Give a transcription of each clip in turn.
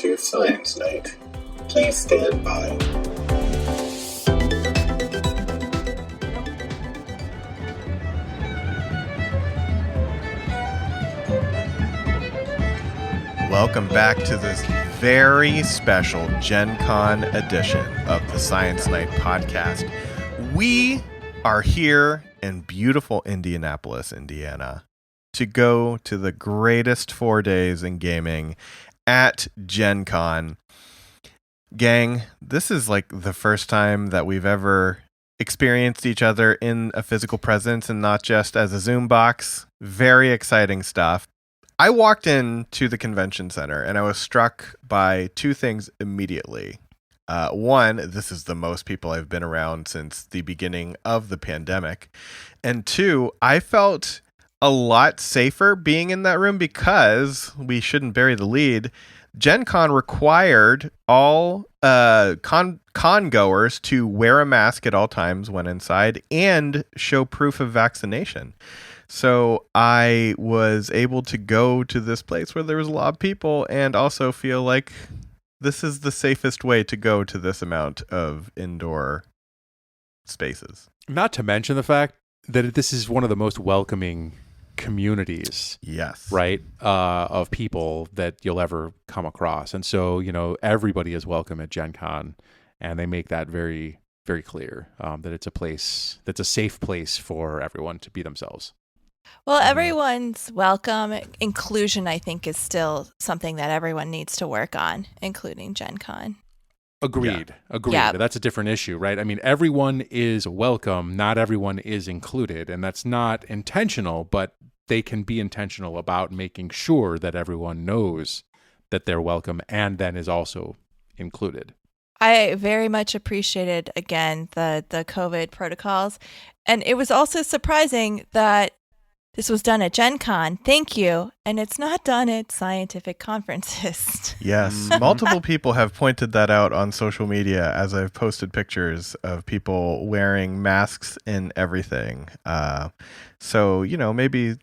to Science Night. Please stand by. Welcome back to this very special GenCon edition of the Science Night podcast. We are here in beautiful Indianapolis, Indiana, to go to the greatest 4 days in gaming at GenCon. Gang, this is like the first time that we've ever experienced each other in a physical presence and not just as a Zoom box. Very exciting stuff. I walked into the convention center and I was struck by two things immediately. One, this is the most people I've been around since the beginning of the pandemic. And two, I felt a lot safer being in that room because, we shouldn't bury the lead, GenCon required all con goers to wear a mask at all times when inside and show proof of vaccination. So I was able to go to this place where there was a lot of people and also feel like this is the safest way to go to this amount of indoor spaces. Not to mention the fact that this is one of the most welcoming communities, yes, right, of people that you'll ever come across. And so, everybody is welcome at GenCon, and they make that very, very clear, that it's a place that's a safe place for everyone to be themselves. Well, everyone's welcome. Inclusion, I think, is still something that everyone needs to work on, including GenCon. Agreed. Yeah. That's a different issue, right? I mean, everyone is welcome. Not everyone is included. And that's not intentional, but they can be intentional about making sure that everyone knows that they're welcome and then is also included. I very much appreciated, again, the COVID protocols. And it was also surprising that this was done at GenCon. Thank you. And it's not done at scientific conferences. Yes. Multiple people have pointed that out on social media as I've posted pictures of people wearing masks and everything. So, maybe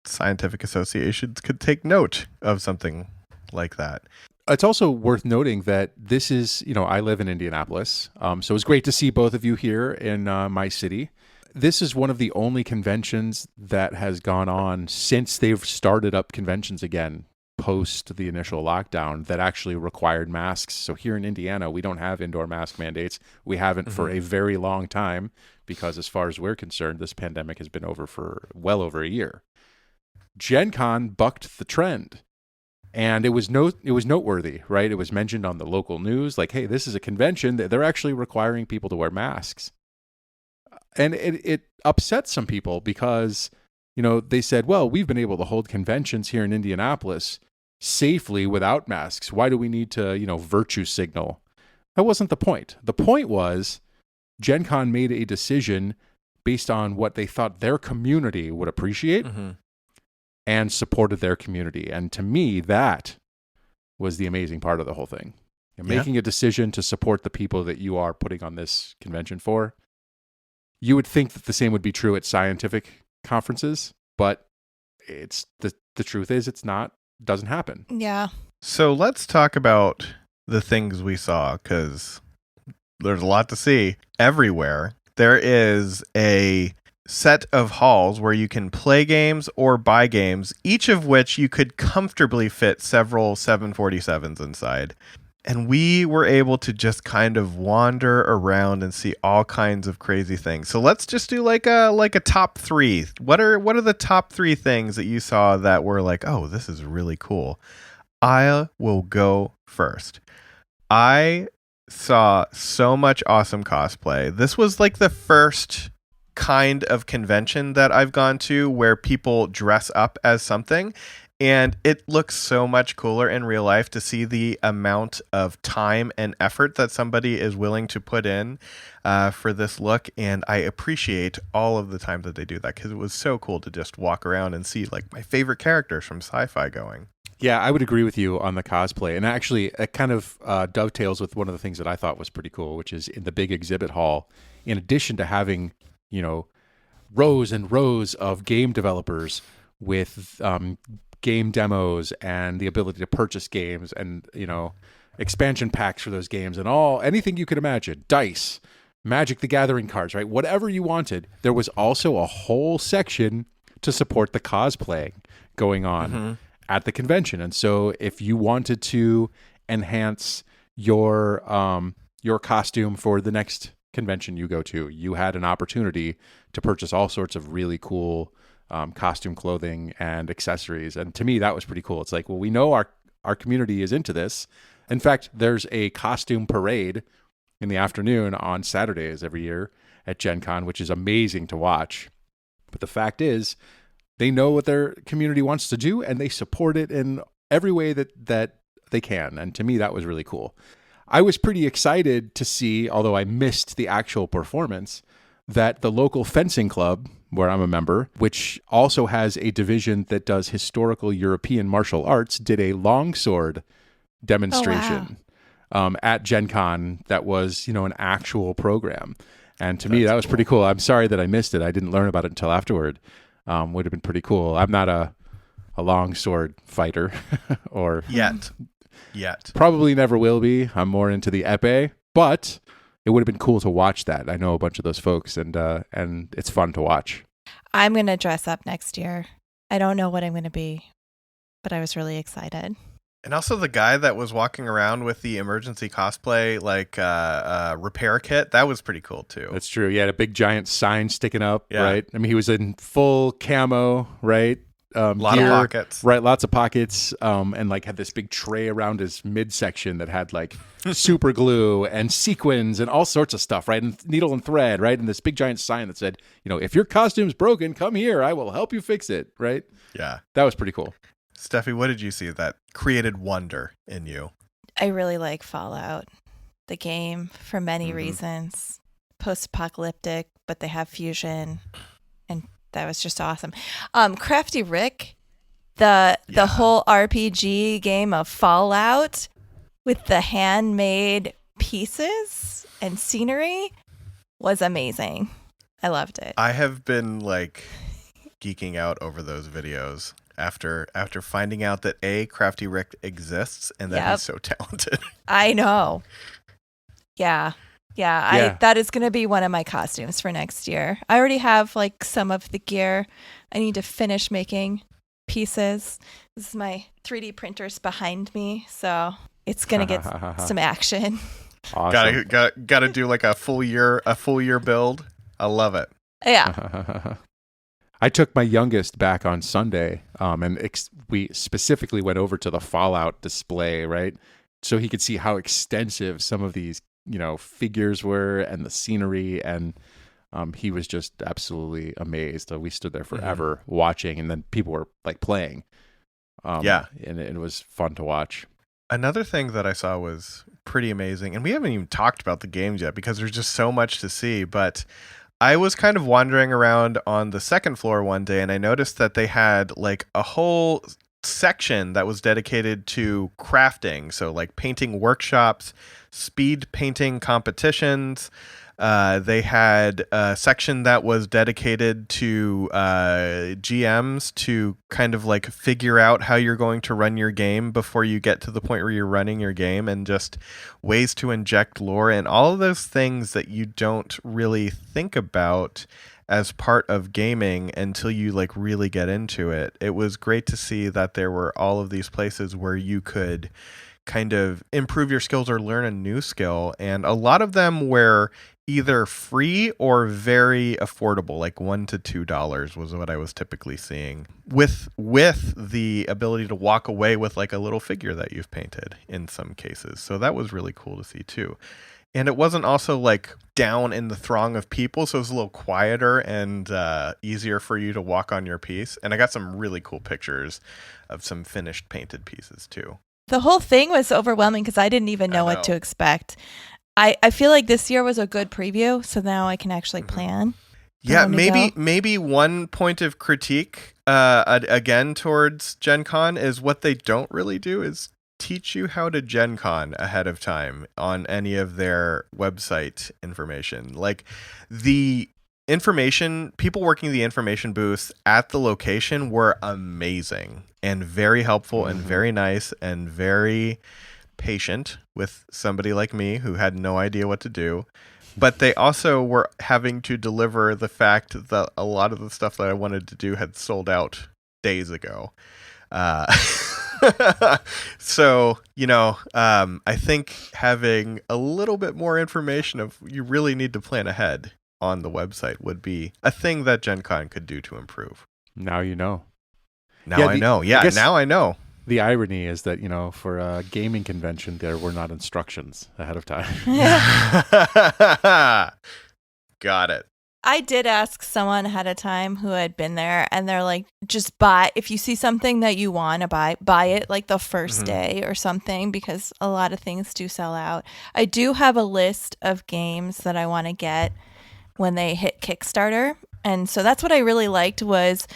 scientific associations could take note of something like that. It's also worth noting that this is, I live in Indianapolis. So it's great to see both of you here in my city. This is one of the only conventions that has gone on since they've started up conventions again post the initial lockdown that actually required masks. So here in Indiana, we don't have indoor mask mandates. We haven't for a very long time because as far as we're concerned, this pandemic has been over for well over a year. GenCon bucked the trend. And it was noteworthy, right? It was mentioned on the local news, like, hey, this is a convention that they're actually requiring people to wear masks. And it upset some people because, they said, well, we've been able to hold conventions here in Indianapolis safely without masks. Why do we need to, virtue signal? That wasn't the point. The point was GenCon made a decision based on what they thought their community would appreciate and supported their community. And to me, that was the amazing part of the whole thing. Making a decision to support the people that you are putting on this convention for. You would think that the same would be true at scientific conferences, but it's the truth is it's not, doesn't happen. Yeah. So let's talk about the things we saw, because there's a lot to see everywhere. There is a set of halls where you can play games or buy games, each of which you could comfortably fit several 747s inside. And we were able to just kind of wander around and see all kinds of crazy things. So let's just do like a top three. What are the top three things that you saw that were like, oh, this is really cool? I will go first. I saw so much awesome cosplay. This was like the first kind of convention that I've gone to where people dress up as something. And it looks so much cooler in real life to see the amount of time and effort that somebody is willing to put in for this look. And I appreciate all of the time that they do that because it was so cool to just walk around and see like my favorite characters from sci-fi going. Yeah, I would agree with you on the cosplay. And actually, it kind of dovetails with one of the things that I thought was pretty cool, which is in the big exhibit hall, in addition to having, rows and rows of game developers with game demos and the ability to purchase games and, expansion packs for those games and anything you could imagine. Dice, Magic the Gathering cards, right? Whatever you wanted. There was also a whole section to support the cosplaying going on at the convention. And so if you wanted to enhance your costume for the next convention you go to, you had an opportunity to purchase all sorts of really cool costume clothing and accessories. And to me, that was pretty cool. It's like, well, we know our community is into this. In fact, there's a costume parade in the afternoon on Saturdays every year at GenCon, which is amazing to watch. But the fact is, they know what their community wants to do, and they support it in every way that they can. And to me, that was really cool. I was pretty excited to see, although I missed the actual performance, that the local fencing club, where I'm a member, which also has a division that does historical European martial arts, did a longsword demonstration at GenCon that was, an actual program. And to me, that was pretty cool. I'm sorry that I missed it. I didn't learn about it until afterward. Would have been pretty cool. I'm not a longsword fighter or Yet. Probably never will be. I'm more into the epee, but it would have been cool to watch that. I know a bunch of those folks, and it's fun to watch. I'm going to dress up next year. I don't know what I'm going to be, but I was really excited. And also the guy that was walking around with the emergency cosplay, repair kit, that was pretty cool too. That's true. He had a big giant sign sticking up, right? I mean, he was in full camo, right? Lot of pockets. Right, lots of pockets, and had this big tray around his midsection that had super glue and sequins and all sorts of stuff, right? And needle and thread, right? And this big giant sign that said, if your costume's broken, come here, I will help you fix it, right? Yeah. That was pretty cool. Steffi, what did you see that created wonder in you? I really like Fallout, the game, for many reasons. Post-apocalyptic, but they have fusion, and that was just awesome. Crafty Rick, the whole RPG game of Fallout with the handmade pieces and scenery was amazing. I loved it. I have been geeking out over those videos after finding out that Crafty Rick exists and that he's so talented. I know. Yeah. That is going to be one of my costumes for next year. I already have some of the gear. I need to finish making pieces. This is my 3D printers behind me, so it's going to get some action. Awesome. Got to do a full year build. I love it. Yeah. I took my youngest back on Sunday, and we specifically went over to the Fallout display, right? So he could see how extensive some of these, figures were and the scenery, and he was just absolutely amazed. We stood there forever watching, and then people were playing. And it was fun to watch. Another thing that I saw was pretty amazing, and we haven't even talked about the games yet because there's just so much to see, but I was kind of wandering around on the second floor one day, and I noticed that they had a whole section that was dedicated to crafting. So painting workshops, speed painting competitions. They had a section that was dedicated to GMs to kind of figure out how you're going to run your game before you get to the point where you're running your game, and just ways to inject lore and all of those things that you don't really think about as part of gaming until you really get into it. It was great to see that there were all of these places where you could kind of improve your skills or learn a new skill, and a lot of them were either free or very affordable, $1 to $2 was what I was typically seeing, with the ability to walk away with a little figure that you've painted in some cases. So that was really cool to see too. And it wasn't also down in the throng of people, so it was a little quieter and easier for you to walk on your piece. And I got some really cool pictures of some finished painted pieces too. The whole thing was overwhelming because I didn't even know what to expect. I feel like this year was a good preview, so now I can actually plan. Yeah, maybe one point of critique again towards Gen Con is what they don't really do is teach you how to Gen Con ahead of time on any of their website information. The people working the information booth at the location were amazing and very helpful and very nice and very patient with somebody like me who had no idea what to do. But they also were having to deliver the fact that a lot of the stuff that I wanted to do had sold out days ago. So, I think having a little bit more information of you really need to plan ahead on the website would be a thing that GenCon could do to improve. Now you know. Now I know. Yeah, now I know. The irony is that, for a gaming convention, there were not instructions ahead of time. Got it. I did ask someone ahead of time who had been there, and they're like, just buy, if you see something that you want to buy it like the first day or something, because a lot of things do sell out. I do have a list of games that I want to get when they hit Kickstarter. And so that's what I really liked was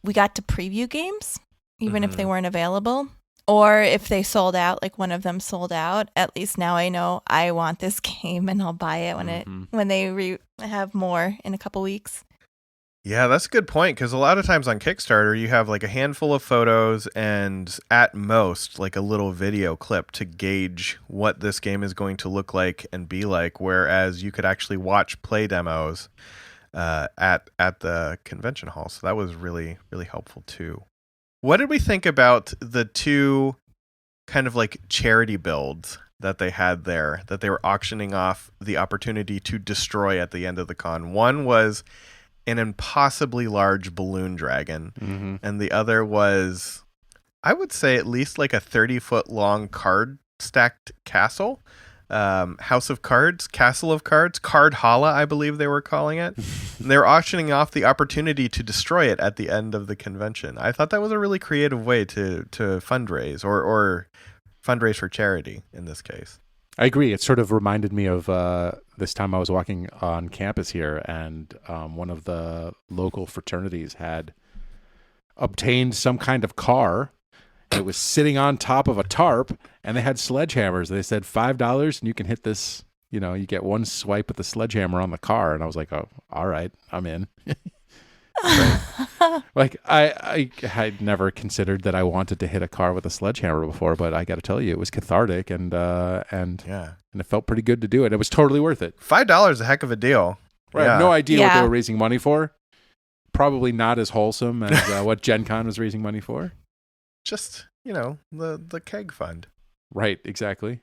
we got to preview games, even if they weren't available. Or if they sold out, like one of them sold out, at least now I know I want this game and I'll buy it when they have more in a couple weeks. Yeah, that's a good point, because a lot of times on Kickstarter, you have like a handful of photos and at most like a little video clip to gauge what this game is going to look like and be like, whereas you could actually watch play demos at the convention hall. So that was really, really helpful too. What did we think about the two kind of like charity builds that they had there, that they were auctioning off the opportunity to destroy at the end of the con? One was an impossibly large balloon dragon, and the other was, I would say, at least like a 30-foot long card stacked castle. House of Cards, Castle of Cards, Card Hala, I believe they were calling it. And they were auctioning off the opportunity to destroy it at the end of the convention. I thought that was a really creative way to fundraise or fundraise for charity in this case. I agree. It sort of reminded me of this time I was walking on campus here, and one of the local fraternities had obtained some kind of car. It was sitting on top of a tarp, and they had sledgehammers. They said $5 and you can hit this, you get one swipe with the sledgehammer on the car. And I was like, oh, all right, I'm in. Like I had never considered that I wanted to hit a car with a sledgehammer before, but I got to tell you, it was cathartic and it felt pretty good to do it. It was totally worth it. $5 is a heck of a deal. Right. I have no idea what they were raising money for. Probably not as wholesome as what GenCon was raising money for. Just, the keg fund. Right, exactly.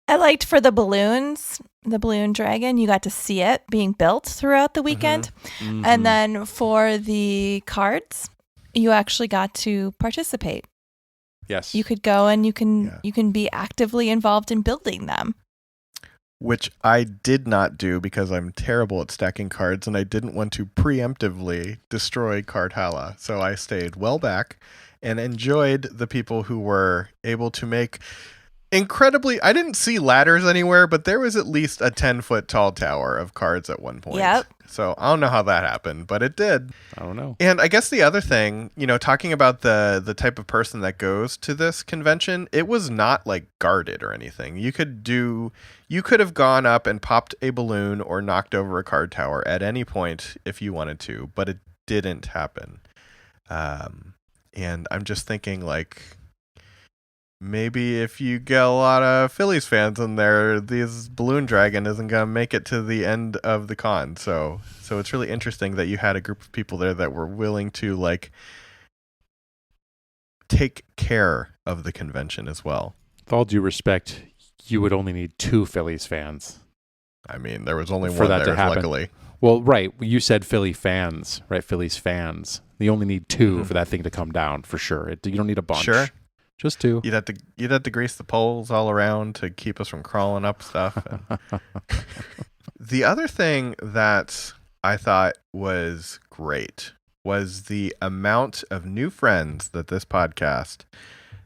I liked for the balloons, the balloon dragon, you got to see it being built throughout the weekend. And then for the cards, you actually got to participate. Yes. You could go and you can be actively involved in building them. Which I did not do because I'm terrible at stacking cards and I didn't want to preemptively destroy Card Hala. So I stayed well back and enjoyed the people who were able to make incredibly... I didn't see ladders anywhere, but there was at least a 10-foot tall tower of cards at one point. Yep. So I don't know how that happened, but it did. I don't know. And I guess the other thing, talking about the type of person that goes to this convention, it was not like guarded or anything. You could have gone up and popped a balloon or knocked over a card tower at any point if you wanted to, but it didn't happen. And I'm just thinking, like, maybe if you get a lot of Phillies fans in there, this balloon dragon isn't going to make it to the end of the con. So it's really interesting that you had a group of people there that were willing to, like, take care of the convention as well. With all due respect, you would only need 2 Phillies fans. I mean, there was only for one that there, to happen. luckily. Well, right. You said Philly fans, right? Phillies fans. You only need 2 for that thing to come down, for sure. You don't need a bunch. Sure. Just 2. You'd have to grease the poles all around to keep us from crawling up stuff. The other thing that I thought was great was the amount of new friends that this podcast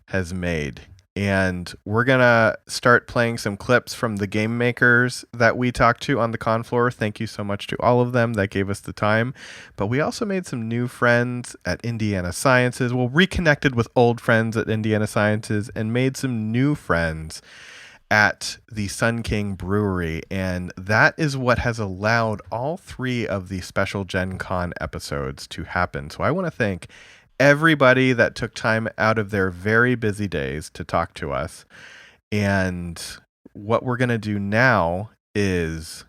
has made. And we're going to start playing some clips from the game makers that we talked to on the con floor. Thank you so much to all of them that gave us the time. But we also made some new friends at Indiana Sciences. Well, reconnected with old friends at Indiana Sciences and made some new friends at the Sun King Brewery, and that is what has allowed all 3 of the special Gen Con episodes to happen. So I want to thank everybody that took time out of their very busy days to talk to us. And what we're going to do now is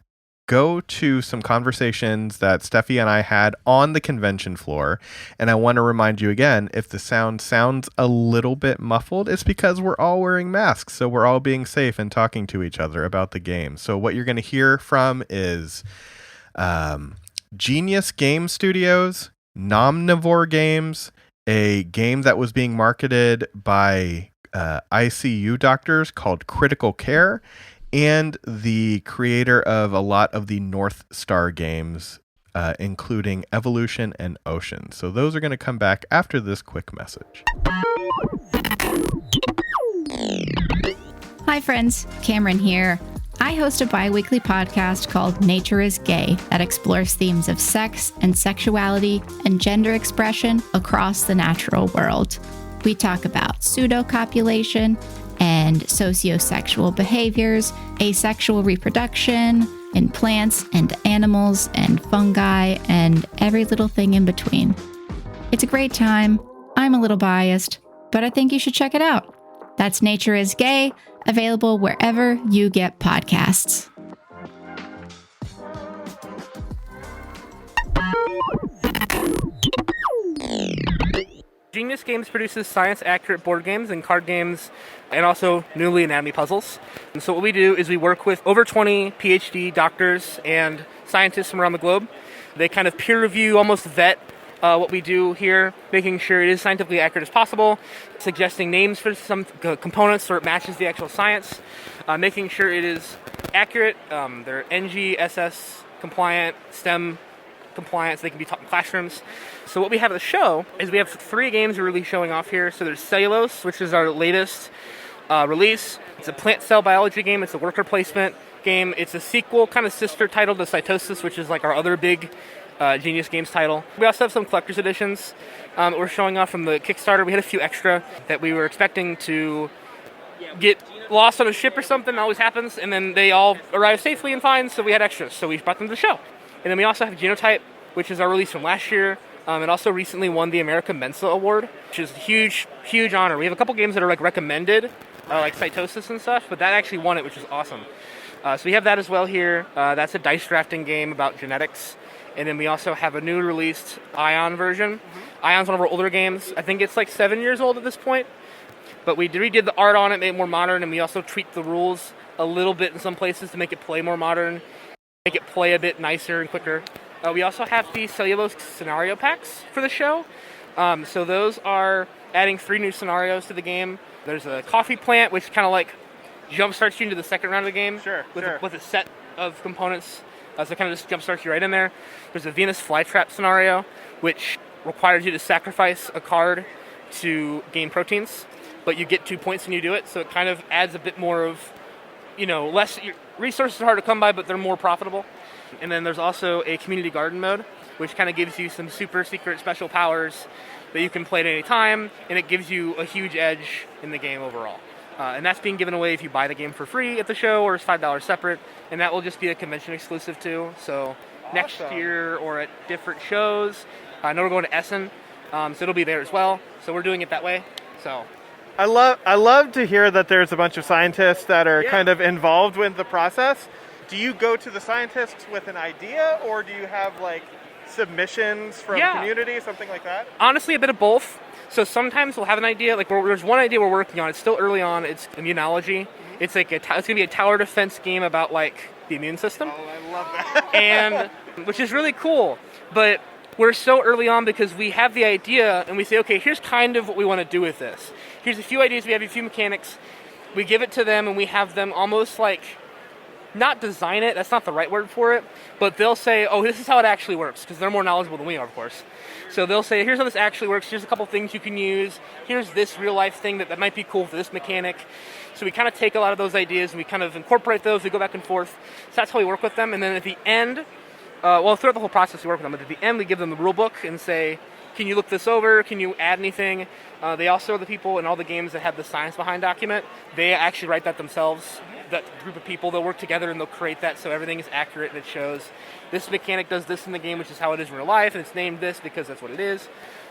go to some conversations that Steffi and I had on the convention floor. And I want to remind you again, if the sound sounds a little bit muffled, it's because we're all wearing masks. So we're all being safe and talking to each other about the game. So what you're going to hear from is Genius Game Studios, Nomnivore Games, a game that was being marketed by ICU doctors called Critical Care, and the creator of a lot of the North Star games, including Evolution and Ocean. So those are going to come back after this quick message. Hi friends, Cameron here. I host a bi-weekly podcast called Nature is Gay that explores themes of sex and sexuality and gender expression across the natural world. We talk about pseudocopulation and sociosexual behaviors, asexual reproduction in plants and animals and fungi and every little thing in between. It's a great time. I'm a little biased, but I think you should check it out. That's Nature is Gay, available wherever you get podcasts. Genius Games produces science-accurate board games and card games, and also newly anatomy puzzles. And so what we do is we work with over 20 PhD doctors and scientists from around the globe. They kind of peer review, almost vet what we do here, making sure it is scientifically accurate as possible, suggesting names for some components so it matches the actual science, making sure it is accurate. They're NGSS compliant, STEM compliant, so they can be taught in classrooms. So what we have at the show is we have 3 games we're really showing off here. So there's Cellulose, which is our latest release. It's a plant cell biology game. It's a worker placement game. It's a sequel, kind of sister title to Cytosis, which is like our other big Genius Games title. We also have some collector's editions that we're showing off from the Kickstarter. We had a few extra that we were expecting to get lost on a ship or something. It always happens. And then they all arrive safely and fine, so we had extras. So we brought them to the show. And then we also have Genotype, which is our release from last year. It also recently won the America Mensa Award, which is a huge, huge honor. We have a couple games that are like recommended, like Cytosis and stuff, but that actually won it, which is awesome. So we have that as well here. That's a dice drafting game about genetics. And then we also have a new released Ion version. Ion's one of our older games. I think it's like 7 years old at this point. But we redid the art on it, made it more modern, and we also tweaked the rules a little bit in some places to make it play more modern, make it play a bit nicer and quicker. We also have the Cellulose scenario packs for the show. So those are adding 3 new scenarios to the game. There's a coffee plant, which kind of like jumpstarts you into the second round of the game. With a set of components. So it kind of just jumpstarts you right in there. There's a Venus flytrap scenario, which requires you to sacrifice a card to gain proteins, but you get 2 points when you do it. So it kind of adds a bit more of, less resources are hard to come by, but they're more profitable. And then there's also a community garden mode, which kind of gives you some super secret special powers that you can play at any time, and it gives you a huge edge in the game overall. And that's being given away if you buy the game for free at the show, or it's $5 separate, and that will just be a convention exclusive too. So next year or at different shows, I know we're going to Essen, so it'll be there as well. So we're doing it that way. So I love to hear that there's a bunch of scientists that are kind of involved with the process. Do you go to the scientists with an idea, or do you have like submissions from community, something like that? Honestly, a bit of both. So sometimes we'll have an idea, like there's one idea we're working on. It's still early on. It's immunology. It's like it's going to be a tower defense game about like the immune system. Oh, I love that. And which is really cool. But we're so early on because we have the idea and we say, okay, here's kind of what we want to do with this. Here's a few ideas. We have a few mechanics. We give it to them and we have them almost like not design it, that's not the right word for it, but they'll say, oh, this is how it actually works, because they're more knowledgeable than we are, of course. So they'll say, here's how this actually works, here's a couple things you can use, here's this real-life thing that might be cool for this mechanic. So we kind of take a lot of those ideas and we kind of incorporate those, we go back and forth. So that's how we work with them, and then at the end, throughout the whole process we work with them, but at the end we give them the rule book and say, can you look this over, can you add anything? They also are the people in all the games that have the science behind document. They actually write that themselves. that group of people, they'll work together and they'll create that so everything is accurate and it shows this mechanic does this in the game, which is how it is in real life, and it's named this because that's what it is.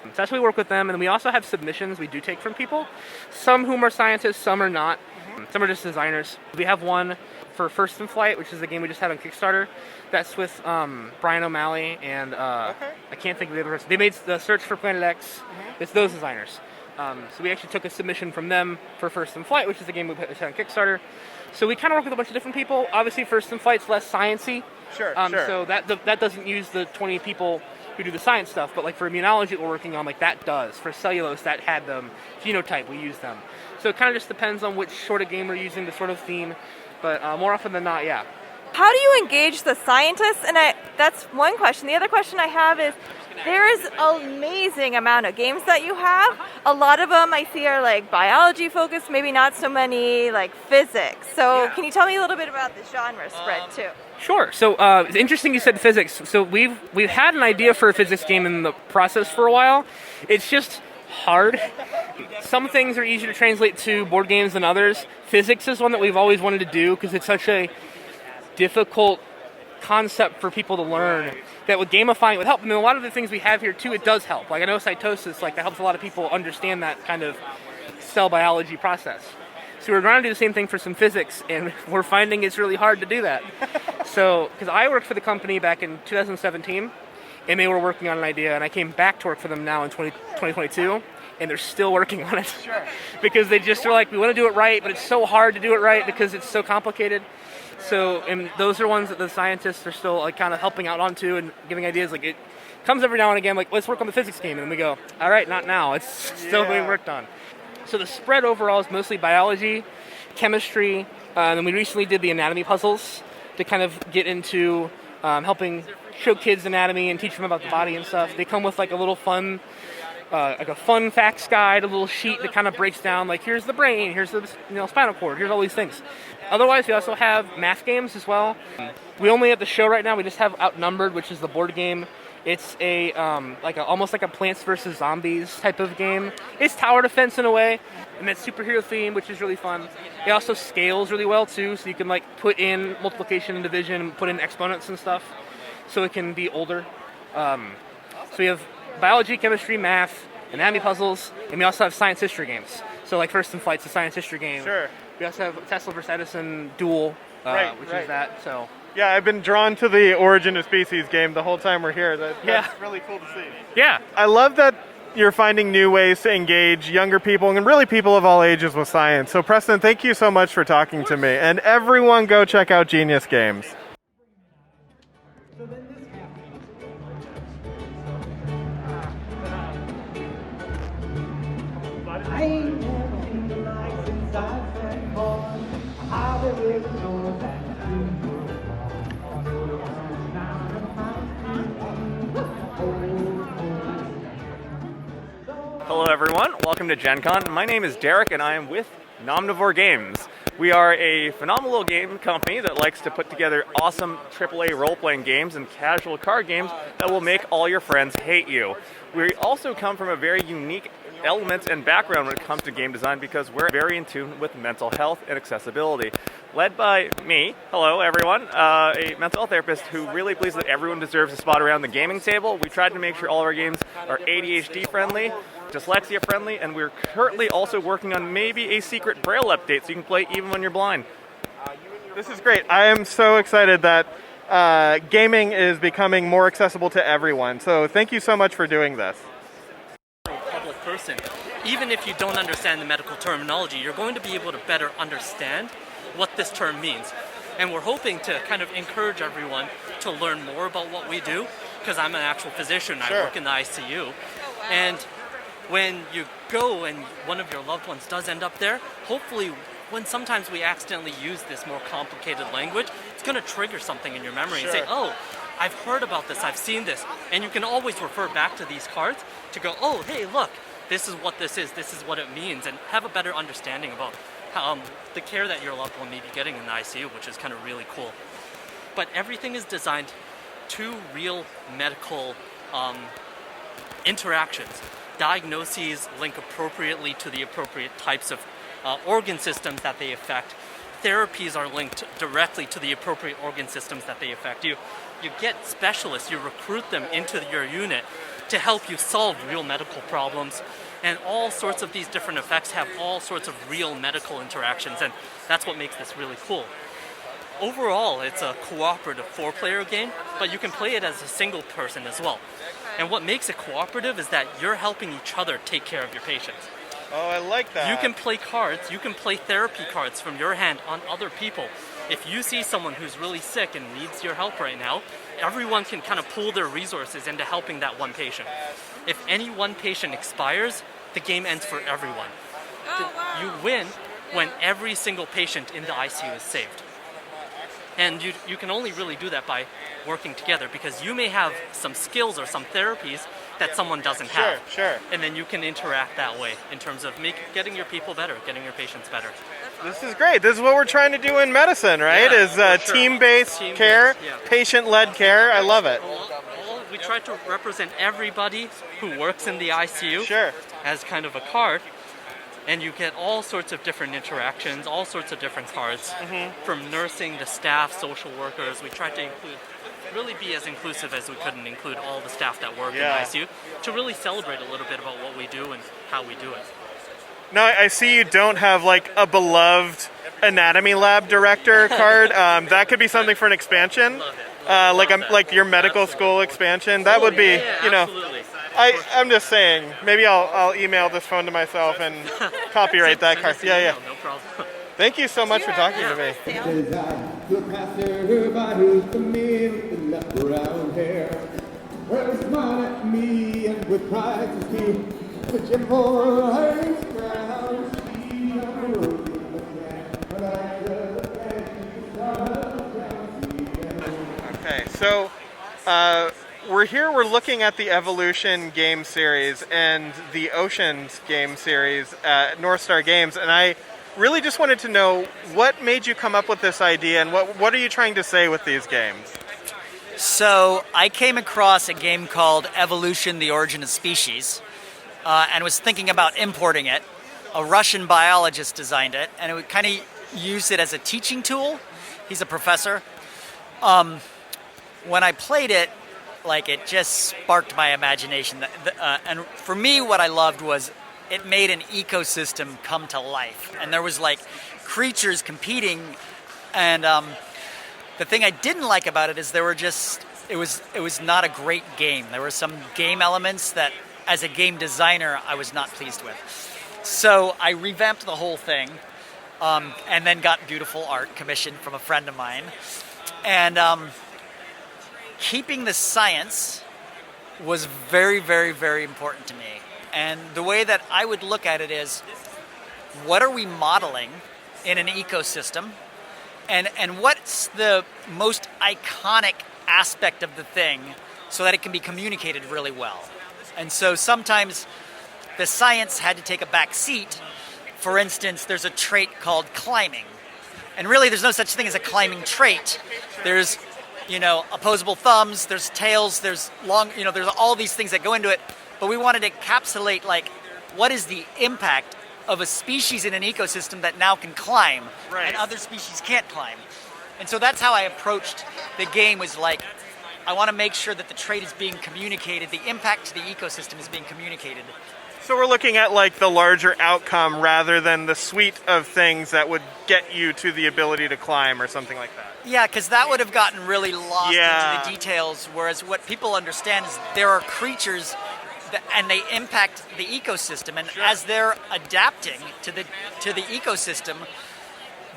So that's why we work with them. And then we also have submissions we do take from people, some whom are scientists, some are not. Some are just designers. We have one for First in Flight, which is a game we just had on Kickstarter. That's with Brian O'Malley and I can't think of the other person. They made the Search for Planet X. It's those designers. So we actually took a submission from them for First in Flight, which is a game we put on Kickstarter. So we kind of work with a bunch of different people. Obviously, First in Flight's less science-y. Sure. So that doesn't use the 20 people who do the science stuff, but like for immunology that we're working on, like that does. For cellulose, that had them. Genotype, we use them. So it kind of just depends on which sort of game we're using, the sort of theme. But more often than not, yeah. How do you engage the scientists? And that's one question. The other question I have is, there is an amazing amount of games that you have. A lot of them I see are like biology focused, maybe not so many like physics. So Can you tell me a little bit about the genre spread too? Sure. So it's interesting you said physics. So we've had an idea for a physics game in the process for a while. It's just hard. Some things are easier to translate to board games than others. Physics is one that we've always wanted to do because it's such a difficult concept for people to learn that with gamifying would help. I mean, a lot of the things we have here too, it does help. Like I know cytosis, like that helps a lot of people understand that kind of cell biology process. So we're trying to do the same thing for some physics, and we're finding it's really hard to do that. So, because I worked for the company back in 2017, and they were working on an idea, and I came back to work for them now in 2022, and they're still working on it. Sure. Because they just are like, we want to do it right, but it's so hard to do it right because it's so complicated. So, and those are ones that the scientists are still like kind of helping out onto and giving ideas. Like it comes every now and again, like let's work on the physics game, and then we go, all right, not now. It's still being worked on. So the spread overall is mostly biology, chemistry, and then we recently did the anatomy puzzles to kind of get into helping show kids anatomy and teach them about the body and stuff. They come with like a little fun, like a fun facts guide, a little sheet that kind of breaks down like here's the brain, here's the spinal cord, here's all these things. Otherwise, we also have math games as well. We only at the show right now we just have Outnumbered, which is the board game. It's almost like a Plants vs. Zombies type of game. It's tower defense in a way, and it's superhero theme, which is really fun. It also scales really well too, so you can like put in multiplication and division, put in exponents and stuff, so it can be older. So we have biology, chemistry, math, anatomy puzzles, and we also have science history games. So like First in Flight's a science history game. Sure. We also have Tesla vs. Edison Duel, which is that. So. Yeah, I've been drawn to the Origin of Species game the whole time we're here. That's really cool to see. Yeah. I love that you're finding new ways to engage younger people and really people of all ages with science. So Preston, thank you so much for talking to me. And everyone go check out Genius Games. I ain't never seen the light since I've been born. I've been really know that Hello everyone, welcome to GenCon. My name is Derek and I am with Nomnivore Games. We are a phenomenal game company that likes to put together awesome AAA role-playing games and casual card games that will make all your friends hate you. We also come from a very unique element and background when it comes to game design because we're very in tune with mental health and accessibility. Led by me, hello everyone, a mental health therapist who really believes that everyone deserves a spot around the gaming table. We tried to make sure all of our games are ADHD friendly, dyslexia friendly, and we're currently also working on maybe a secret Braille update so you can play even when you're blind. This is great. I am so excited that gaming is becoming more accessible to everyone. So thank you so much for doing this. Public person. Even if you don't understand the medical terminology, you're going to be able to better understand what this term means. And we're hoping to kind of encourage everyone to learn more about what we do, because I'm an actual physician, I work in the ICU. And when you go and one of your loved ones does end up there, hopefully when sometimes we accidentally use this more complicated language, it's going to trigger something in your memory and say, oh, I've heard about this, I've seen this. And you can always refer back to these cards to go, oh, hey, look, this is what this is what it means, and have a better understanding about how, the care that your loved one may be getting in the ICU, which is kind of really cool. But everything is designed to real medical interactions. Diagnoses link appropriately to the appropriate types of organ systems that they affect. therapies are linked directly to the appropriate organ systems that they affect. You get specialists, you recruit them into your unit to help you solve real medical problems. And all sorts of these different effects have all sorts of real medical interactions, and that's what makes this really cool. Overall, it's a cooperative 4-player game, but you can play it as a single person as well. And what makes it cooperative is that you're helping each other take care of your patients. Oh, I like that. You can play cards, you can play therapy cards from your hand on other people. If you see someone who's really sick and needs your help right now, everyone can kind of pool their resources into helping that one patient. If any one patient expires, the game ends for everyone. You win when every single patient in the ICU is saved. And you can only really do that by working together, because you may have some skills or some therapies that someone doesn't have. Sure. And then you can interact that way in terms of getting your people better, getting your patients better. This is great. This is what we're trying to do in medicine, right? Yeah, is team-based care, patient-led care. I love it. We try to represent everybody who works in the ICU as kind of a card. And you get all sorts of different interactions, all sorts of different cards, from nursing to staff, social workers. We try to really be as inclusive as we could and include all the staff that work in the ICU to really celebrate a little bit about what we do and how we do it. Now, I see you don't have like a beloved anatomy lab director card. That could be something for an expansion, like your medical school expansion. That would be, absolutely. I'm just saying, maybe I'll email this phone to myself and copyright that card. Yeah. No problem. Thank you so much for talking to me. Look past everybody who's the man with the nut brown hair. Well, he smiled at me and with pride to see the Jim Horrors ground. See, I'm working the cat, but I look at you. Okay, so we're looking at the Evolution game series and the Oceans game series at North Star Games, and I really just wanted to know what made you come up with this idea, and what are you trying to say with these games? So I came across a game called Evolution: The Origin of Species, and was thinking about importing it. A Russian biologist designed it, and it would kind of use it as a teaching tool. He's a professor. When I played it, it just sparked my imagination. And for me, what I loved was it made an ecosystem come to life. And there was creatures competing. And the thing I didn't like about it is it was not a great game. There were some game elements that, as a game designer, I was not pleased with. So I revamped the whole thing, and then got beautiful art commissioned from a friend of mine. And keeping the science was very, very, very important to me. And the way that I would look at it is, what are we modeling in an ecosystem? And what's the most iconic aspect of the thing so that it can be communicated really well? And so sometimes the science had to take a back seat. For instance, there's a trait called climbing. And really, there's no such thing as a climbing trait. There's opposable thumbs, there's tails, there's there's all these things that go into it. But we wanted to encapsulate, what is the impact of a species in an ecosystem that now can climb, and other species can't climb. And so that's how I approached the game, was I want to make sure that the trait is being communicated, the impact to the ecosystem is being communicated. So we're looking at the larger outcome rather than the suite of things that would get you to the ability to climb or something like that. Yeah, because that would have gotten really lost into the details, whereas what people understand is there are creatures and they impact the ecosystem, and as they're adapting to the ecosystem,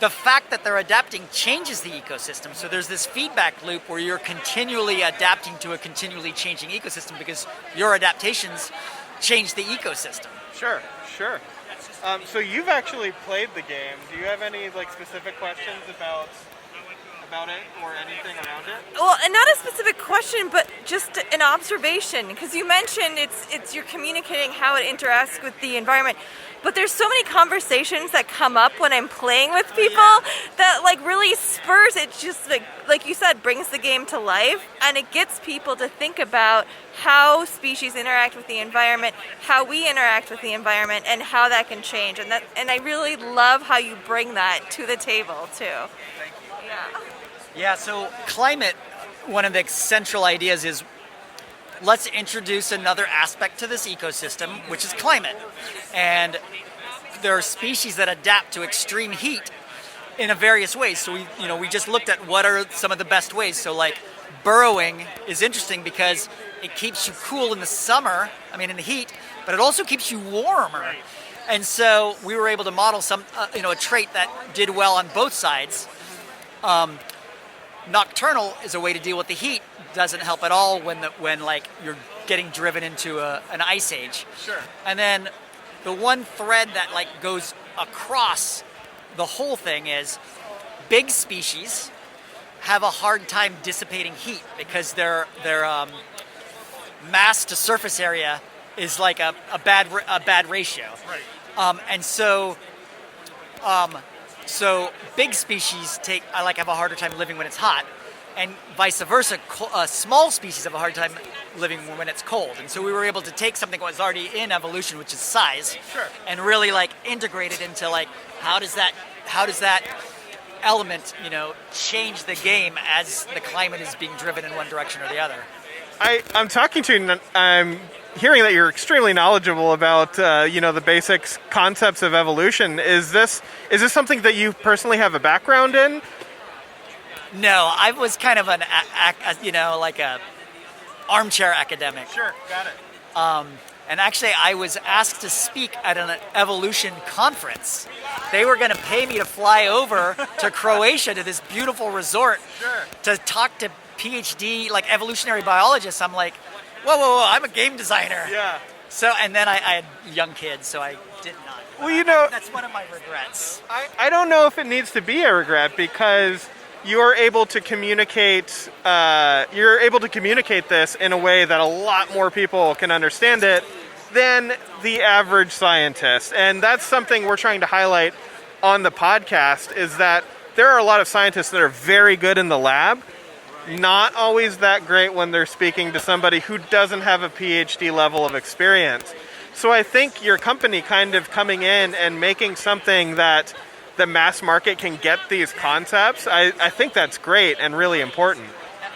the fact that they're adapting changes the ecosystem. So there's this feedback loop where you're continually adapting to a continually changing ecosystem because your adaptations change the ecosystem. Sure. So you've actually played the game. Do you have any specific questions about about it or anything around it? Well, and not a specific question, but just an observation, because you mentioned it's you're communicating how it interacts with the environment. But there's so many conversations that come up when I'm playing with people that like really spurs it. Just like you said, brings the game to life, and it gets people to think about how species interact with the environment, how we interact with the environment, and how that can change. And I really love how you bring that to the table too. Thank you. Yeah. Yeah, so climate, one of the central ideas is let's introduce another aspect to this ecosystem, which is climate. And there are species that adapt to extreme heat in a various ways. So we just looked at what are some of the best ways. So like burrowing is interesting because it keeps you cool in the summer, in the heat, but it also keeps you warmer. And so we were able to model a trait that did well on both sides. Nocturnal is a way to deal with the heat. Doesn't help at all when you're getting driven into an ice age. Sure. And then the one thread that goes across the whole thing is big species have a hard time dissipating heat because their mass to surface area is like a bad ratio. Right. So big species have a harder time living when it's hot, and vice versa. Small species have a hard time living when it's cold. And so we were able to take something that was already in evolution, which is size, and really integrate it into how does that element change the game as the climate is being driven in one direction or the other. I'm talking to you, I'm hearing that you're extremely knowledgeable about the basic concepts of evolution. Is this something that you personally have a background in? No, I was kind of a armchair academic. Sure, got it. And actually, I was asked to speak at an evolution conference. They were going to pay me to fly over to Croatia to this beautiful resort to talk to PhD evolutionary biologists. I'm like, whoa, I'm a game designer. Yeah. So, and then I had young kids, so I did not. Well, that's one of my regrets. I don't know if it needs to be a regret because you're able to communicate. You're able to communicate this in a way that a lot more people can understand it than the average scientist, and that's something we're trying to highlight on the podcast. Is that there are a lot of scientists that are very good in the lab, not always that great when they're speaking to somebody who doesn't have a PhD level of experience. So I think your company kind of coming in and making something that the mass market can get these concepts, I think that's great and really important.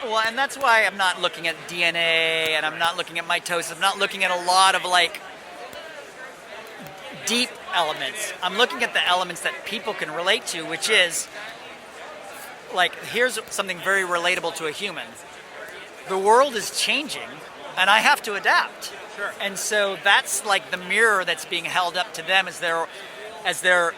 Well, and that's why I'm not looking at DNA and I'm not looking at mitosis. I'm not looking at a lot of deep elements. I'm looking at the elements that people can relate to, which is here's something very relatable to a human. The world is changing, and I have to adapt. Sure. And so that's the mirror that's being held up to them as they're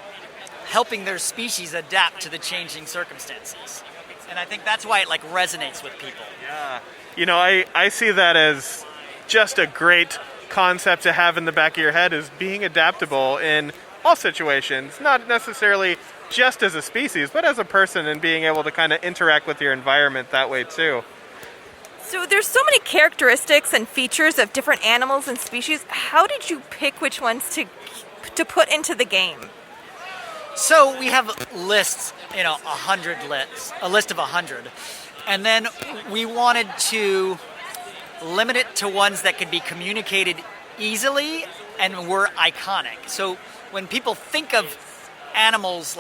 helping their species adapt to the changing circumstances. And I think that's why it resonates with people. Yeah. I see that as just a great concept to have in the back of your head, is being adaptable in all situations, not necessarily just as a species, but as a person, and being able to kind of interact with your environment that way too. So there's so many characteristics and features of different animals and species. How did you pick which ones to put into the game? So we have lists, 100 lists, a list of 100. And then we wanted to limit it to ones that could be communicated easily and were iconic. So when people think of animals,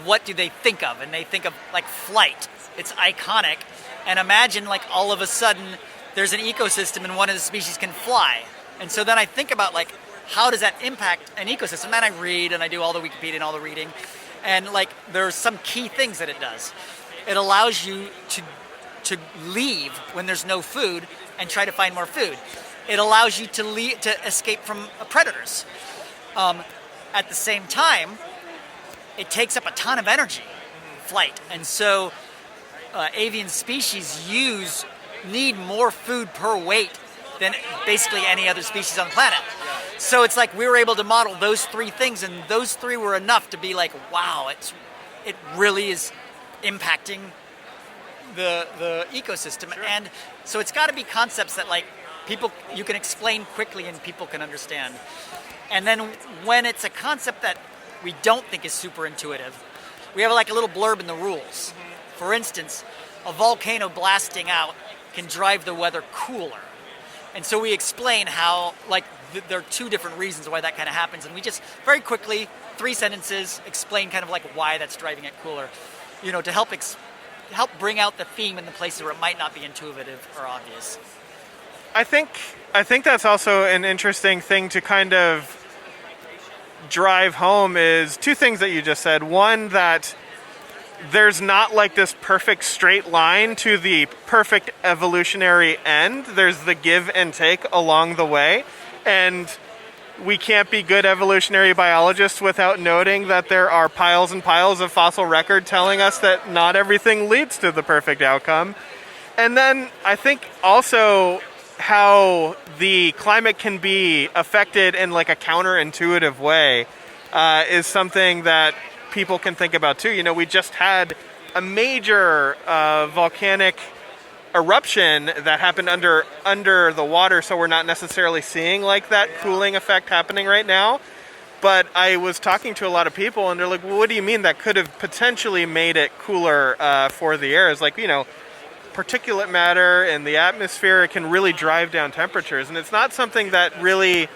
what do they think of? And they think of flight. It's iconic. And imagine all of a sudden there's an ecosystem and one of the species can fly. And so then I think about how does that impact an ecosystem? And I read and I do all the Wikipedia and all the reading. And there's some key things that it does. It allows you to leave when there's no food and try to find more food. It allows you to escape from predators. At the same time, it takes up a ton of energy, flight. And so avian species need more food per weight than basically any other species on the planet. So it's we were able to model those three things, and those three were enough to be wow, it really is impacting the ecosystem. And so it's got to be concepts that like you can explain quickly and people can understand. And then when it's a concept that we don't think is super intuitive, we have like a little blurb in the rules. For instance, a volcano blasting out can drive the weather cooler. And so we explain how like there are two different reasons why that kind of happens. And we just very quickly, 3 sentences, explain kind of like why that's driving it cooler, to help bring out the theme in the places where it might not be intuitive or obvious. I think that's also an interesting thing to kind of drive home is two things that you just said. One, that there's not like this perfect straight line to the perfect evolutionary end. There's the give and take along the way. And we can't be good evolutionary biologists without noting that there are piles and piles of fossil record telling us that not everything leads to the perfect outcome. And then I think also how the climate can be affected in like a counterintuitive way is something that people can think about too. We just had a major volcanic eruption that happened under the water, so we're not necessarily seeing like that cooling effect happening right now. But I was talking to a lot of people, and they're like, well, what do you mean that could have potentially made it cooler for the air? It's like, particulate matter in the atmosphere, it can really drive down temperatures. And it's not something that really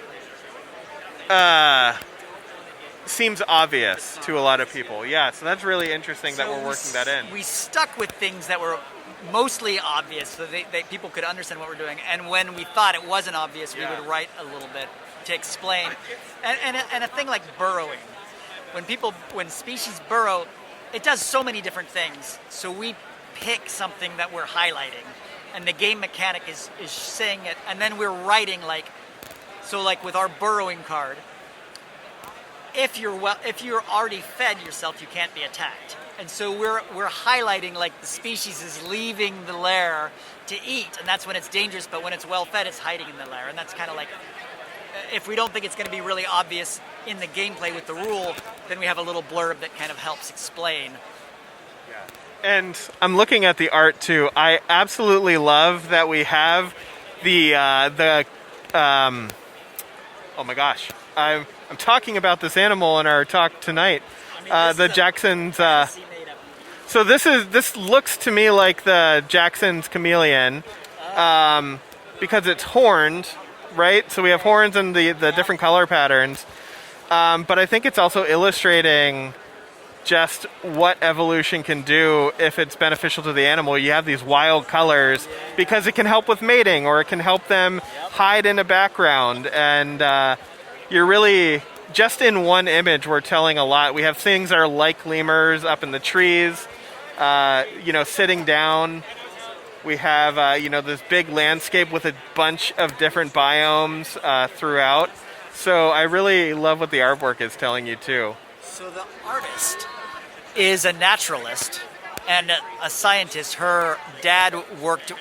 seems obvious to a lot of people. Yeah, so that's really interesting that we're working that in. We stuck with things that were mostly obvious so that people could understand what we're doing. And when we thought it wasn't obvious, we would write a little bit to explain. And a thing like burrowing. When species burrow, it does so many different things. So we pick something that we're highlighting. And the game mechanic is saying it. And then we're writing like with our burrowing card, if you're already fed yourself, you can't be attacked. And so we're highlighting like the species is leaving the lair to eat, and that's when it's dangerous. But when it's well fed, it's hiding in the lair, and that's kind of like if we don't think it's going to be really obvious in the gameplay with the rule, then we have a little blurb that kind of helps explain. Yeah. And I'm looking at the art too. I absolutely love that we have the oh my gosh, I'm talking about this animal in our talk tonight. The Jackson's. So this looks to me like the Jackson's chameleon, because it's horned, right? So we have horns and the different color patterns. But I think it's also illustrating just what evolution can do if it's beneficial to the animal. You have these wild colors because it can help with mating, or it can help them hide in a background. And you're really, just in one image, we're telling a lot. We have things that are like lemurs up in the trees, sitting down. We have, this big landscape with a bunch of different biomes throughout. So I really love what the artwork is telling you too. So the artist is a naturalist and a scientist. Her dad worked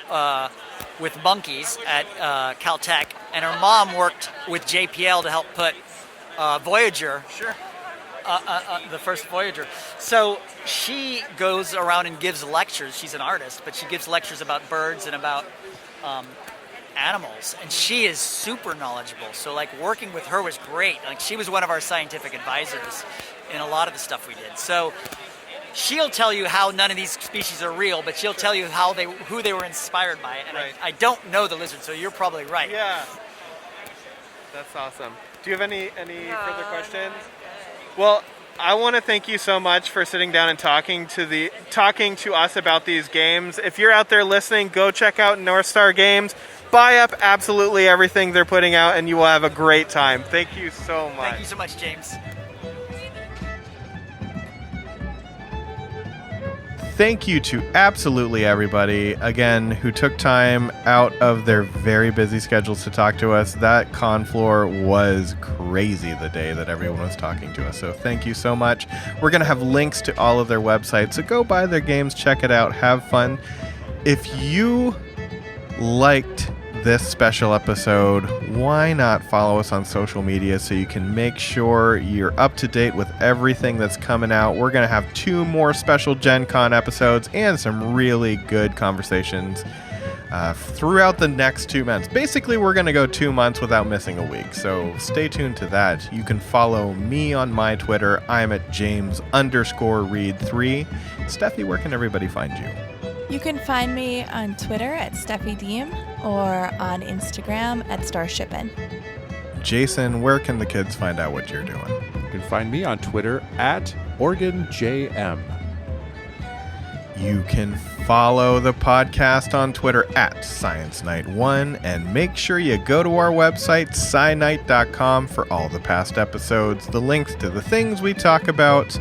with monkeys at Caltech, and her mom worked with JPL to help put Voyager, the first Voyager. So she goes around and gives lectures. She's an artist, but she gives lectures about birds and about animals, and she is super knowledgeable. So like working with her was great. Like she was one of our scientific advisors in a lot of the stuff we did. So she'll tell you how none of these species are real, but she'll tell you who they were inspired by. And right. I don't know the lizard, so you're probably right. Yeah, that's awesome. Do you have any further questions? Well, I want to thank you so much for sitting down and talking to us about these games. If you're out there listening, go check out North Star Games. Buy up absolutely everything they're putting out, and you will have a great time. Thank you so much. Thank you so much, James. Thank you to absolutely everybody, again, who took time out of their very busy schedules to talk to us. That con floor was crazy the day that everyone was talking to us. So thank you so much. We're going to have links to all of their websites. So go buy their games, check it out, have fun. If you liked this special episode, why not follow us on social media so you can make sure you're up to date with everything that's coming out. We're going to have 2 more special Gen Con episodes and some really good conversations throughout the next 2 months. Basically, we're going to go 2 months without missing a week, so stay tuned to that. You can follow me on my Twitter. I'm at James_Reed3. Steffi, where can everybody find you? You can find me on Twitter at SteffiDiem or on Instagram at Starshippin'. Jason, where can the kids find out what you're doing? You can find me on Twitter at OrganJM. You can follow the podcast on Twitter at ScienceNight1 and make sure you go to our website, scinight.com, for all the past episodes, the links to the things we talk about,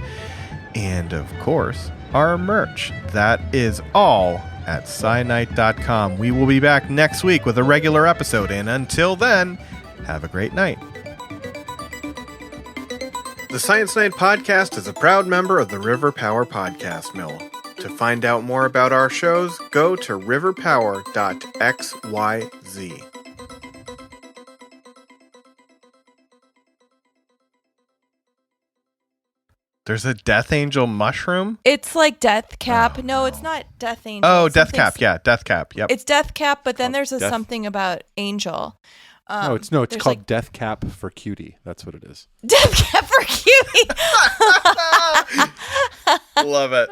and of course, our merch. That is all at scinight.com. We will be back next week with a regular episode, and until then, have a great night. The Science Night Podcast is a proud member of the Riverpower Podcast Mill. To find out more about our shows, go to riverpower.xyz. There's a Death Angel mushroom? It's like Death Cap. No, it's not Death Angel. Oh, Death Cap. Yeah, Death Cap. Yep. It's Death Cap, but then there's something about Angel. It's called like, Death Cap for Cutie. That's what it is. Death Cap for Cutie. Love it.